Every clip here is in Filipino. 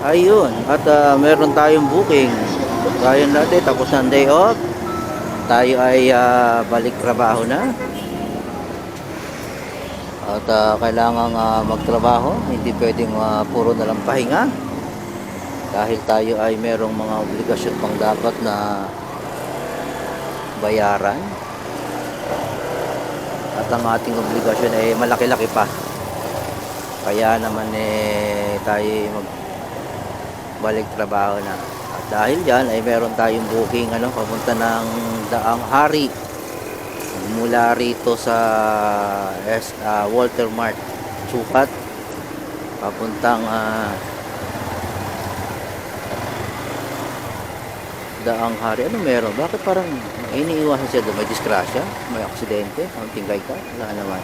Ayun, at meron tayong booking. Gaya natin, tapos ng day off. Tayo ay balik trabaho na. At kailangan magtrabaho. Hindi pwedeng puro na lang pahinga. Dahil tayo ay merong mga obligasyon pang dapat na bayaran. At ang ating obligasyon ay malaki-laki pa. Kaya naman tayo magbalik trabaho na. At dahil dyan ay meron tayong booking papunta ng Daang Hari. Mula rito sa Walter Mart Sukat papuntang Daang Hari. Ano meron? Bakit parang iniiwasan siya doon? May disgrasya? May aksidente? Something like that? Wala naman.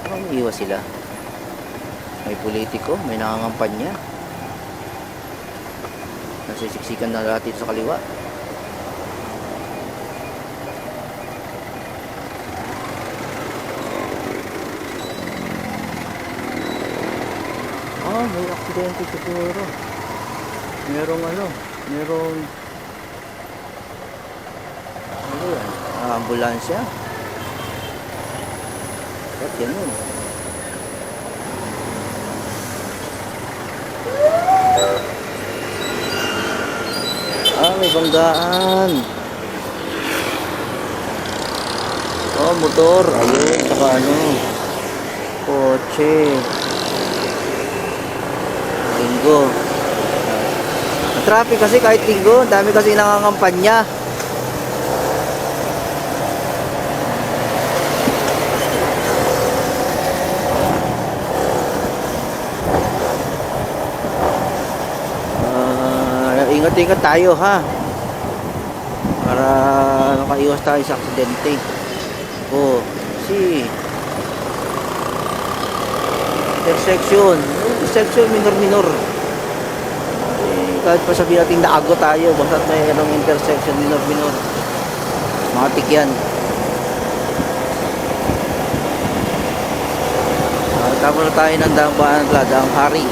Parang iniiwas sila. May politiko, may nangangampanya. Nasisiksikan na lahat dito sa kaliwa. May aksidente siguro. Merong merong yan? Ambulansya. Ba't ganun? May banggaan. Motor. Ayun, saka kotse. Linggo. Traffic kasi kahit linggo, dami kasi nangangampanya. Ingat-ingat tayo ha. Para makaiwas tayo sa aksidente. Intersection minor-minor. Kahit pa sabihin natin naago tayo, basta mayroong intersection minor-minor. Matik yan. Tapos na tayo ng Daang Hari.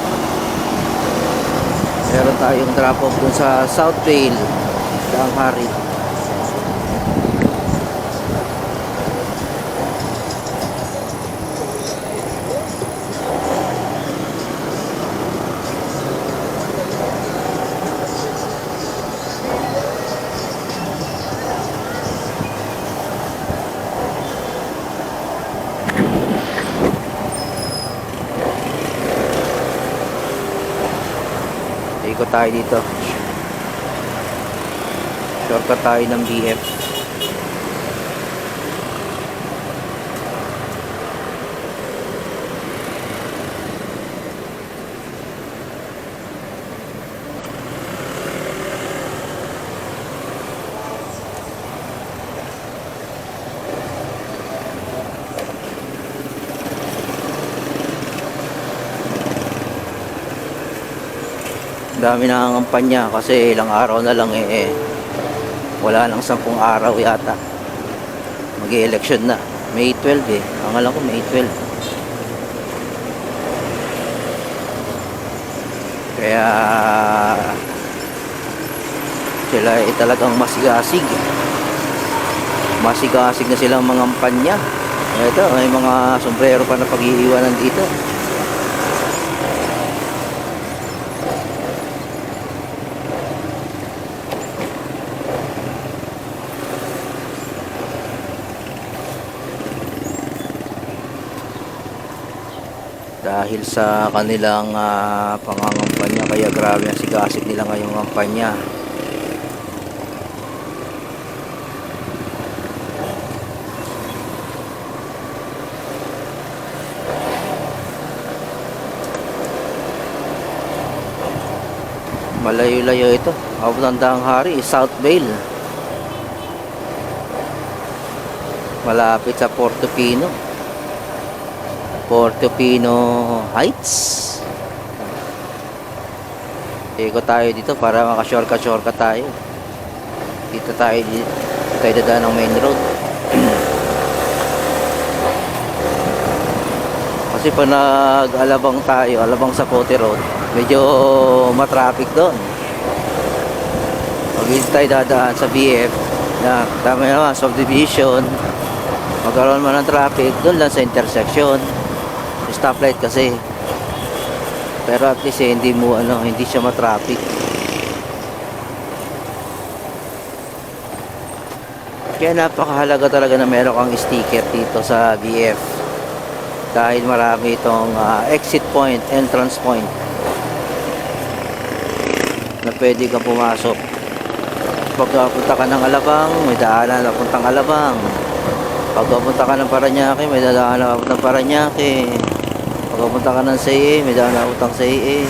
Meron tayong drop-off dun sa Southvale, Daang Hari. Ikot tayo dito. Shortcut tayo ng BF. Dami nangangampanya kasi ilang araw na lang wala nang 10 araw yata mag-i-election na. May 12 ang alam ko May 12. Kaya sila talagang masigasig na silang mga kampanya. Ito may mga sombrero pa na pag-iiwanan dito. Dahil sa kanilang pangangampanya, kaya grabe ang sigasig nila ngayong kampanya. Malayo-layo ito. Papuntang Daang Hari, Southvale. Malapit sa Portofino Heights. Ikot tayo dito para maka-shortcut tayo. Dito tayo dadaan ng main road. Kasi pag nag-alabang tayo, Alabang Sapote Road, medyo matraffic doon. Pag hindi tayo dadaan sa BF na tama naman, subdivision, magkaroon man ng traffic doon lang sa intersection, stoplight kasi. Pero at least hindi mo hindi siya matraffic. Kaya napakahalaga talaga na meron kang sticker dito sa BF, dahil marami itong exit point, entrance point na pwede kang pumasok. Pag punta ka ng Alabang, may daanan na puntang Alabang. Pag punta ka ng Parañaque, may daanan na puntang Parañaque. Pag punta ka ng CAA, may daanan na puntang CAA.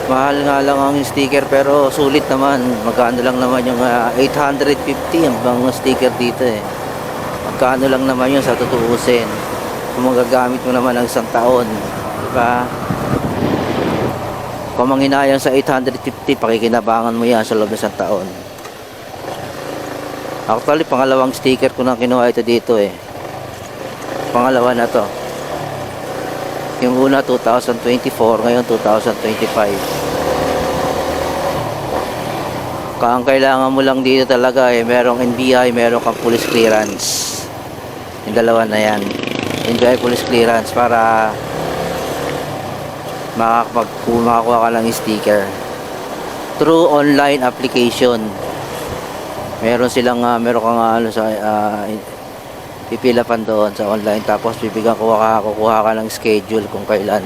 Mahal nga lang ang sticker pero sulit naman. Magkano lang naman yung 850 ang sticker dito eh. Magkano lang naman yun sa tutuusin. Kung magagamit mo naman ng isang taon, diba? Kung manghinayang sa 850, pakikinabangan mo yan sa loob ng isang taon. Actually, pangalawang sticker ko na kinuha ito dito eh. Pangalawa na to. Yung una 2024, ngayon 2025. Ang kailangan mo lang dito talaga eh, merong NBI, merong kang police clearance. Yung dalawa na yan. NBI police clearance para makakuha ka ng sticker. Through online application. Meron silang meron kang sa pipilapan doon sa online, tapos kukuha ka ng schedule kung kailan.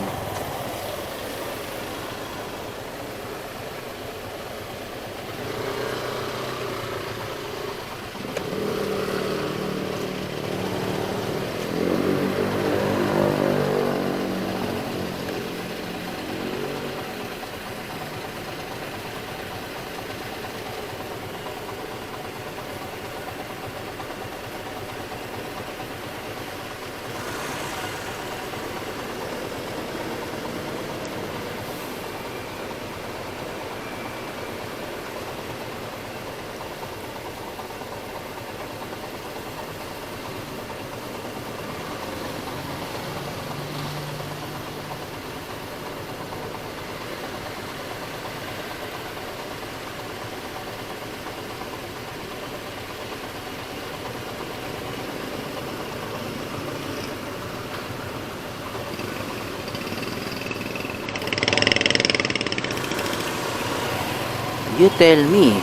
You tell me.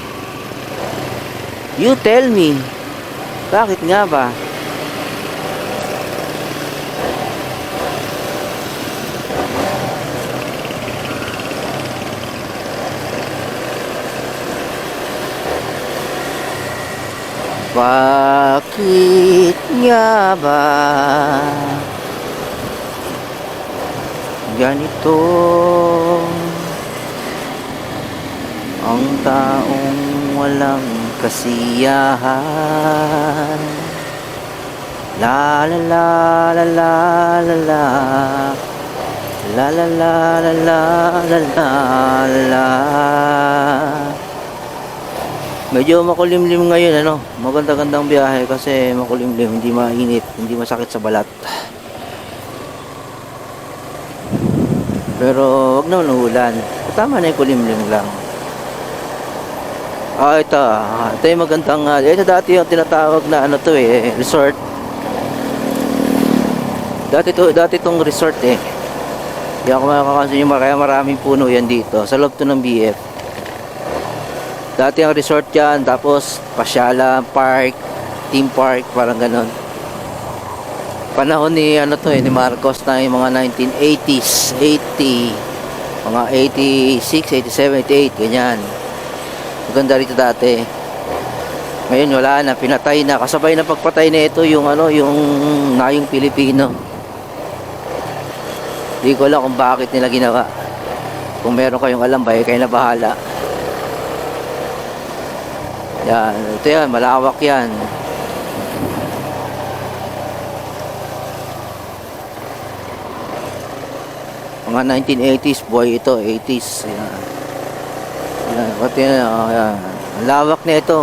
You tell me. Bakit nga ba? Bakit nga ba ganito ang taong walang kasiyahan? La la la la la la la la la la la la la la. Medyo makulimlim ngayon, maganda-gandang biyahe kasi makulimlim, hindi mainit, hindi masakit sa balat. Pero wag naman ulan, tama na yung kulimlim lang. Ito yung magandang, ito dati yung tinatawag na resort. Dati itong resort eh. Hindi ako makakakansin kaya maraming puno yan dito, sa loob to ng BF. Dati ang resort yan, tapos pasyalan, park, theme park, parang ganon. Panahon ni ni Marcos na yung mga 1980s, 80, mga 86, 87, 88, ganyan. Maganda rito dati. Ngayon wala na, pinatay na. Kasabay na pagpatay na ito yung Nayong Pilipino. Hindi ko alam kung bakit nila ginawa. Kung meron kayong alam ba, kayo na bahala. Yan, ito yan, malawak yan. Mga 1980s, buhay ito, 80s. Yan. Yan, pati yan. Lawak na ito.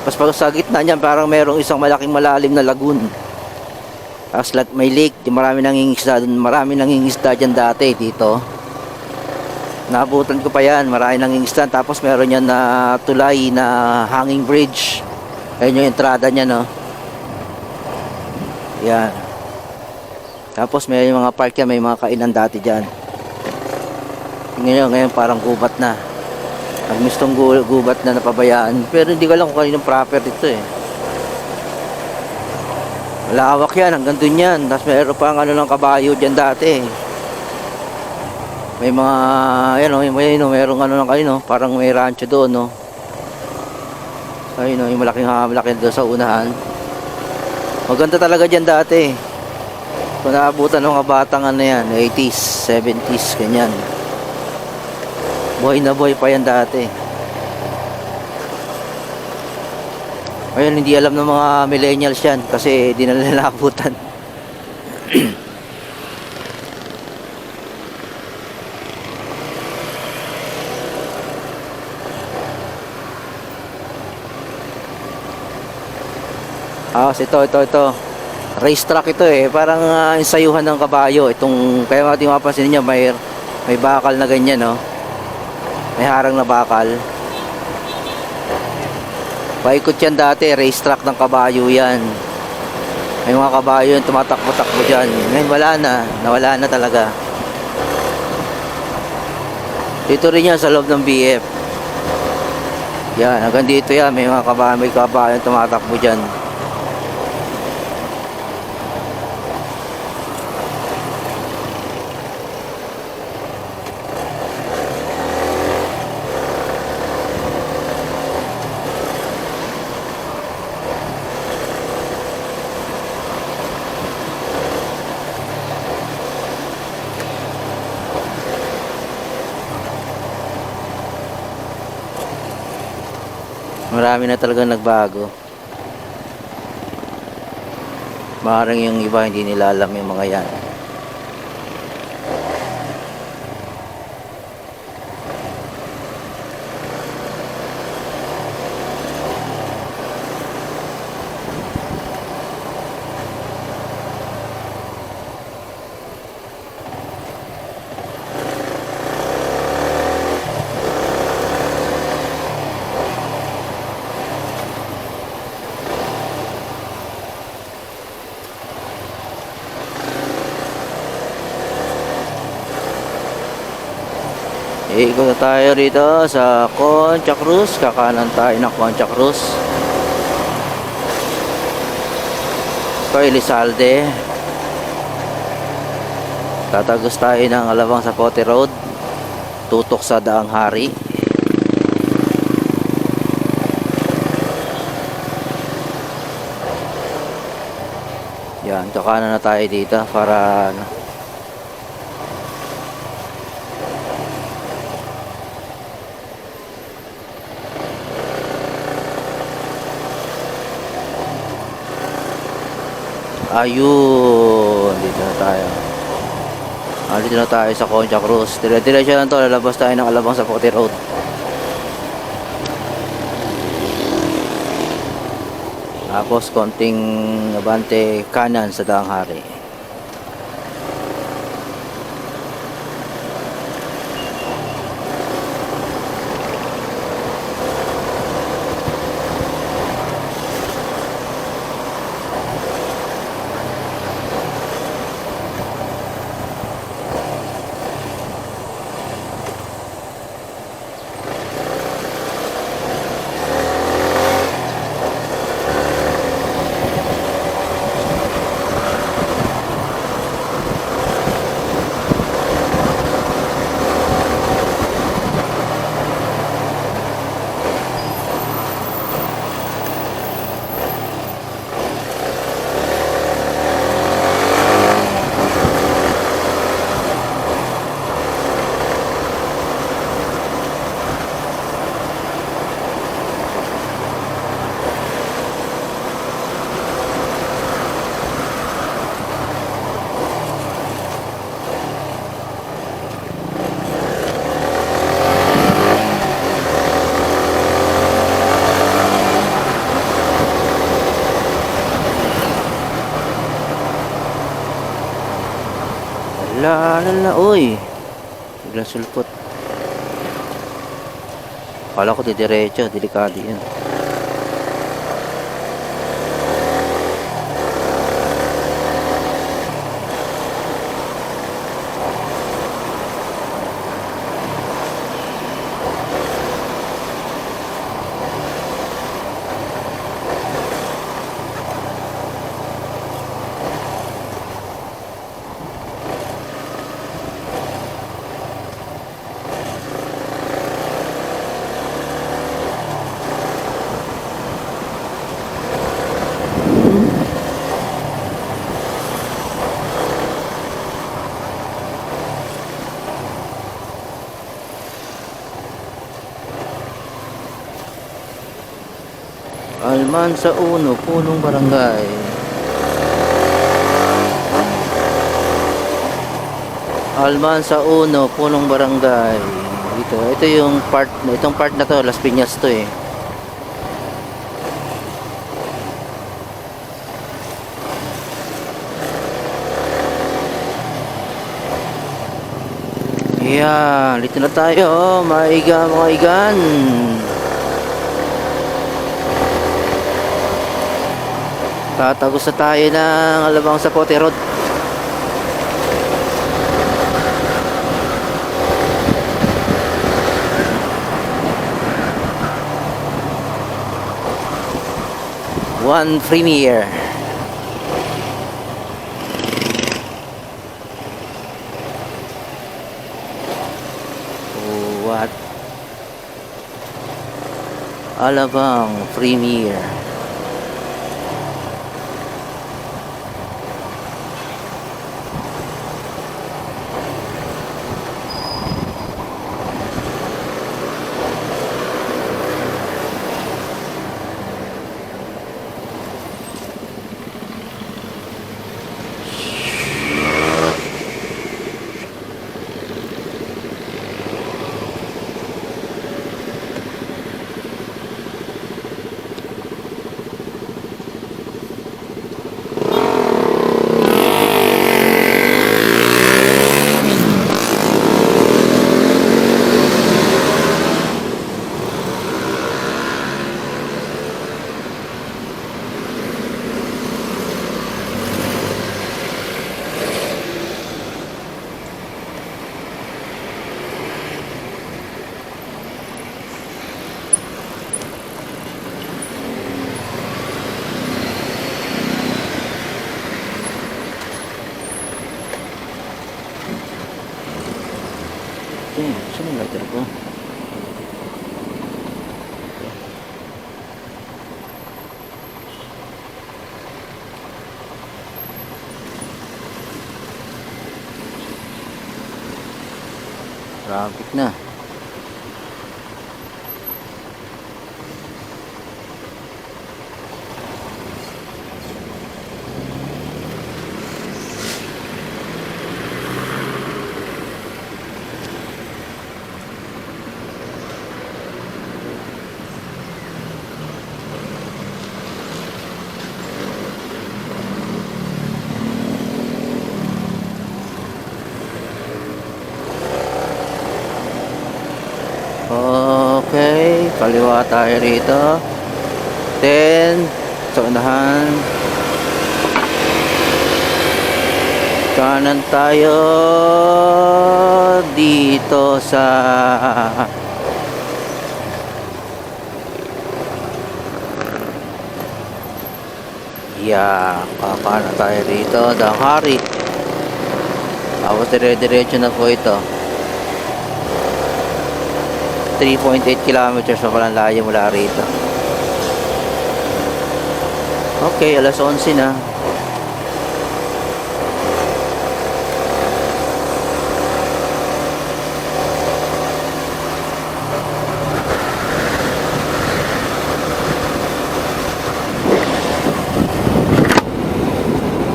Pas sa gitna niyan, parang merong isang malaking malalim na lagoon. Tapos may lake, marami nangingisda doon, marami nangingisda dyan dati dito. Naabutan ko pa yan, marami nangingisda. Tapos meron yan na tulay na hanging bridge. Ayun yung entrada niya, no. Yan. Tapos may mga park yan, may mga kainan dati dyan. Ngayon parang gubat na. Nagmistong gubat na napabayaan. Pero hindi ko alam kung kaninong proper dito eh. Malawak yan, hanggang dun yan. Tapos mayroon pang ano ng kabayo dyan dati. May mga, yan o, mayroong ano ng kayo, parang may rancho doon, no. Ayun o, yung malaking doon sa unahan. Maganda talaga dyan dati. Kung naabutan ng mga batang ano yan, 80s, 70s, ganyan. Buhay na buhay pa yan dati. Ayun, hindi alam ng mga millennials yan kasi di na nila naabutan. Ito. Racetrack ito eh. Parang ensayuhan ng kabayo. Itong, kaya mga mapapansin niyo may bakal na ganyan, no? May harang na bakal. Paikot yan dati, racetrack ng kabayo yan. May mga kabayo yung tumatakbo-takbo dyan. Ngayon nawala na talaga. Dito rin yan sa loob ng BF. Yan, hanggang dito yan, may kabayo yung tumatakbo dyan. Marami na talagang nagbago. Maaaring yung iba hindi nila alam yung mga yan. Ikot na tayo rito sa Concha Cruz. Kakanan tayo ng Concha Cruz. Ito Elizalde. Tatagos tayo ng Alabang Zapote Road, tutok sa Daang Hari. Yan, kakanan na tayo dito para ayun, dito na tayo. Dito na tayo sa Concha Cruz. Dire-diretso lang to, lalabas tayo ng Alabang Zapote Road. Tapos konting abante kanan sa Daang Hari. La la la, uy. Biglang sulpot. Kala ko didiretso, delikado yan. Almansa 1, Punong Barangay. Almansa 1, Punong Barangay. Ito yung itong part na to, Las Piñas to eh. Yeah, dito na tayo, maiga mga igan. Tatagos na tayo ng Alabang Zapote Road. One Premier. What? Alabang Premier. Saan yung lighter ko? Traffic na. Okay, kaliwa tayo rito. Then, sa unahan. Kanan tayo dito sa kakanan tayo rito, Danghari. Tapos dire-diretso na po ito. 3.8 kilometers na palang layo mula rito. Okay, alas 11 na.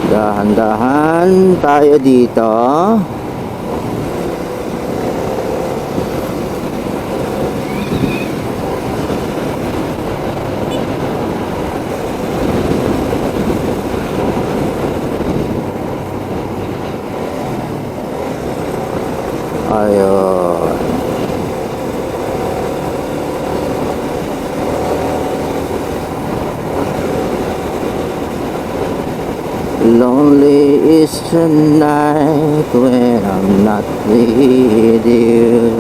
Dahan-dahan tayo dito. Ayun. Lonely is the night when I'm not with you.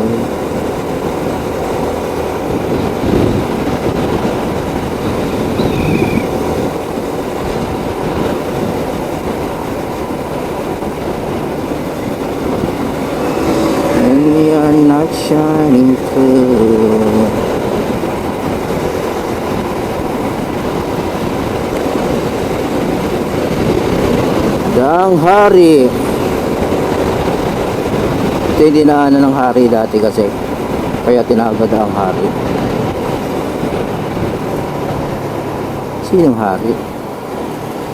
And you're not shining through. Daang hari. Ito yung dinaanan ng hari dati kasi. Kaya tinawag daang hari. Sinong hari?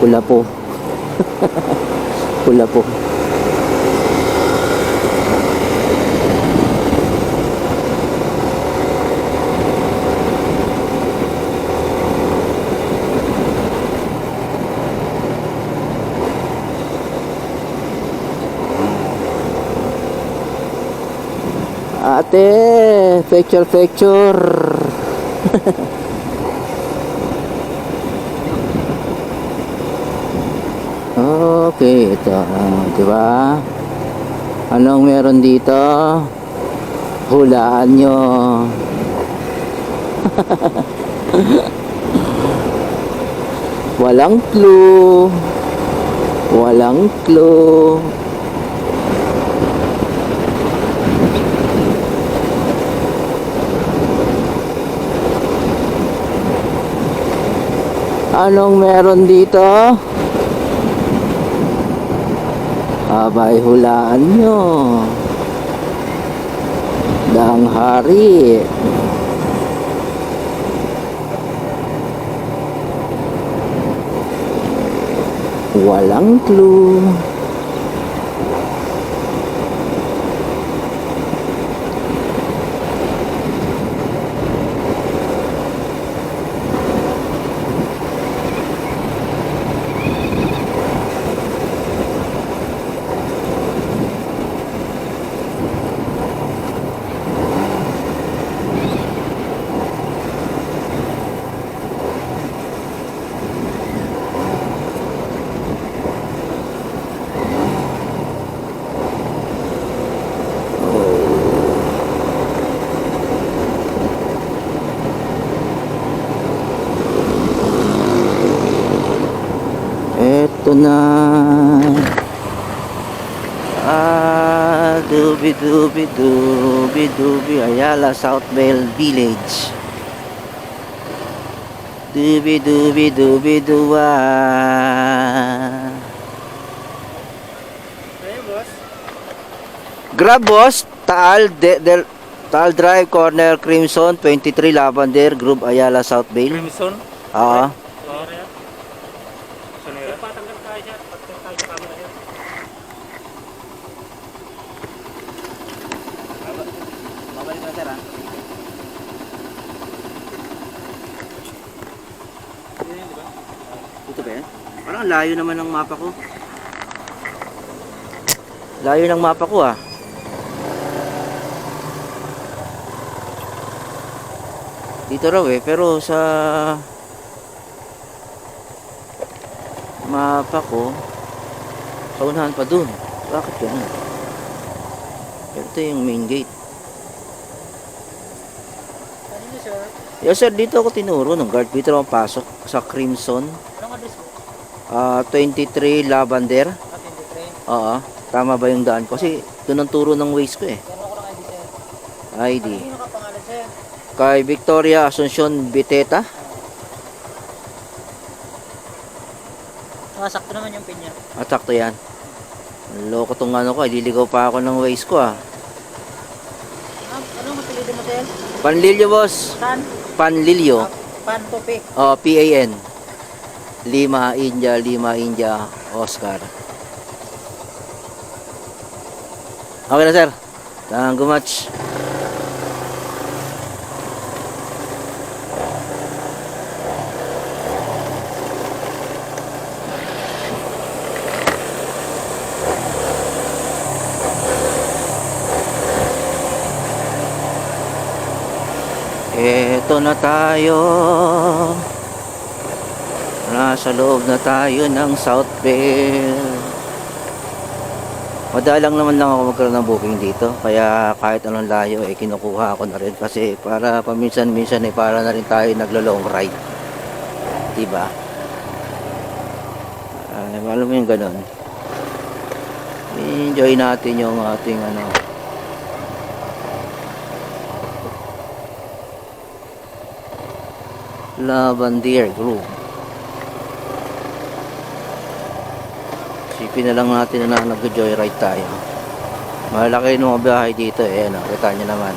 Pula po. Pula po. Ate, picture. Okay, ito. Di ba? Anong meron dito? Hulaan nyo. Walang clue. Walang clue. Anong meron dito? Abay, hulaan nyo. Daang hari. Walang clue. Eto na. Dubi Ayala South Bell Village. Dubi dua. Grab boss, Taal Drive Corner Crimson 23 Lavender Group Ayala South Bell. Crimson? Oo. Sorry. Sunira. Patanggal tayo siya. Patanggal tayo sa camera siya. Babalik na sir ha. Yan, di ba? Ito ba yan? Parang layo naman ng mapa ko. Layo ng mapa ko ah. Dito raw eh, pero sa mapa ko kaunahan pa dun. Bakit ganun? Ito yung main gate. Kanino sir? Yes sir, dito ako tinuro ng guard. Dito ako pasok sa Crimson. Anong address mo? 23 Lavender. 23. Oo. Tama ba yung daan ko? Kasi doon ang turo ng ways ko eh. Meron ako ng ID sir. ID. Kanino ka pangalan sir? Kay Victoria Asuncion Biteta. Sakto naman yung pin niya. At sakto yan. Loko tong ano ko. Ililigaw pa ako ng ways ko ah. Anong mapilitin mo sir? Panlilyo boss. Pan? Panlilyo. Pan topic. PAN. Lima India Oscar. Okay na sir. Thank you much. Eto na tayo. Nasa loob na tayo ng South Bend. Madalang naman lang ako magkaroon ng booking dito. Kaya kahit anong layo kinukuha ko na rin. Kasi para paminsan-minsan para na rin tayo naglo-long ride. Diba? Alam mo yung ganun. Enjoy natin yung ating Lavender Grove. Isipin na lang natin na nag-joyride tayo. Malaki ng mga biyahe dito kita nyo naman.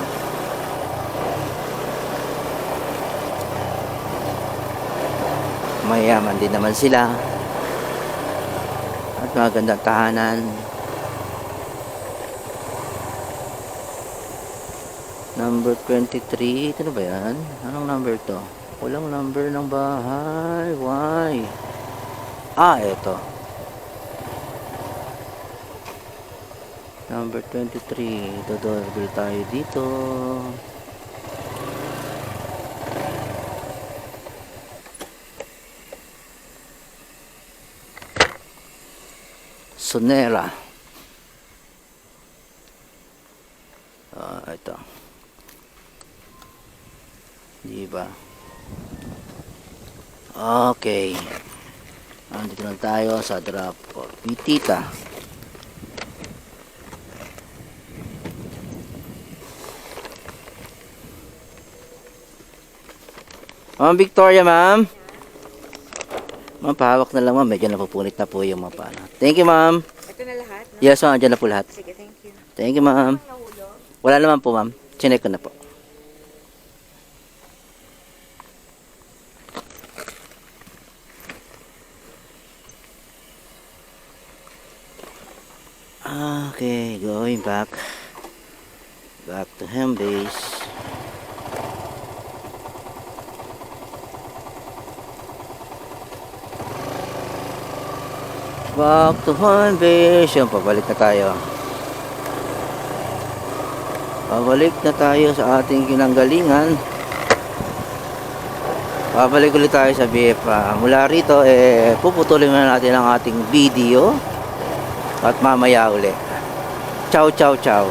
Mayaman din naman sila. At magandang tahanan. Number 23. Ito na ba yan? Anong number to? Walang number ng bahay. Why? Ito. Number 23. Dodorable tayo dito. Sonera. Ito. Diba? Okay. Andito na tayo sa drop of Pitita. Ma'am Victoria, ma'am. Ma'am, pahawak na lang, ma'am. Medyo napupunit na po yung mapa. Thank you, ma'am. Ito na lahat, no? Yes, ma'am. Andyan na po lahat. Sige, thank you. Thank you, ma'am. Wala naman po, ma'am. Chinek ko na po. Okay, going back to home base. Back to home base. Yung pabalik na tayo. Pabalik na tayo sa ating kinanggalingan. Pabalik ulit tayo sa BF. Mula rito, puputulin na natin ang ating video. At mamaya ulit. Ciao, ciao, ciao.